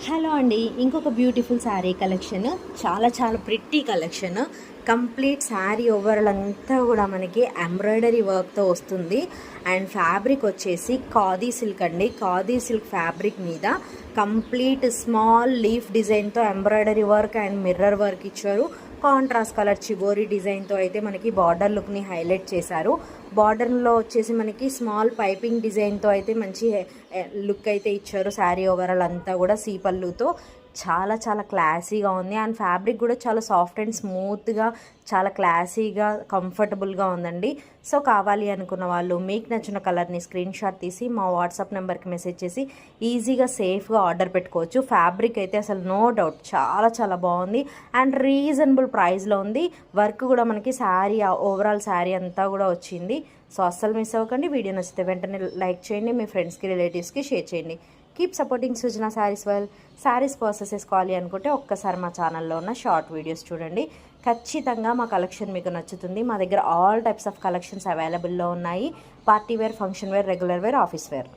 Hello అండి, ఇంకొక beautiful sari collection. చాలా చాలా pretty collection. Complete sari overall అంతా కూడా మనకి ఎంబ్రాయిడరీ వర్క్తో వస్తుంది. అండ్ ఫ్యాబ్రిక్ వచ్చేసి ఖాదీ సిల్క్ అండి. ఖాదీ సిల్క్ ఫ్యాబ్రిక్ మీద కంప్లీట్ స్మాల్ లీఫ్ డిజైన్తో embroidery work and mirror work ఇచ్చారు. కాంట్రాస్ట్ కలర్ చిబోరీ డిజైన్తో అయితే మనకి బార్డర్ లుక్ని హైలైట్ చేశారు. బార్డర్లో వచ్చేసి మనకి స్మాల్ పైపింగ్ డిజైన్తో అయితే మంచి లుక్ అయితే ఇచ్చారు. శారీ ఓవరాల్ అంతా కూడా సీపల్లుతో చాలా చాలా క్లాసీగా ఉంది. అండ్ ఫ్యాబ్రిక్ కూడా చాలా సాఫ్ట్ అండ్ స్మూత్గా, చాలా క్లాసీగా, కంఫర్టబుల్గా ఉందండి. సో కావాలి అనుకున్న వాళ్ళు మీకు నచ్చిన కలర్ని స్క్రీన్ షాట్ తీసి మా వాట్సాప్ నెంబర్కి మెసేజ్ చేసి ఈజీగా సేఫ్గా ఆర్డర్ పెట్టుకోవచ్చు. ఫ్యాబ్రిక్ అయితే అసలు నో డౌట్ చాలా చాలా బాగుంది అండ్ రీజనబుల్ ప్రైస్లో ఉంది. వర్క్ కూడా మనకి శారీ ఓవరాల్ శారీ అంతా కూడా వచ్చింది. సో అస్సలు మిస్ అవ్వకండి. వీడియో నచ్చితే వెంటనే లైక్ చేయండి, మీ ఫ్రెండ్స్కి రిలేటివ్స్కి షేర్ చేయండి. కీప్ సపోర్టింగ్ సృజన శారీస్ వెల్. శారీస్ పర్చేస్ చేసుకోవాలి అనుకుంటే ఒక్కసారి మా ఛానల్లో ఉన్న షార్ట్ వీడియోస్ చూడండి. ఖచ్చితంగా మా కలెక్షన్ మీకు నచ్చుతుంది. మా దగ్గర ఆల్ టైప్స్ ఆఫ్ కలెక్షన్స్ అవైలబుల్లో ఉన్నాయి. Party wear, function wear, regular wear, office wear.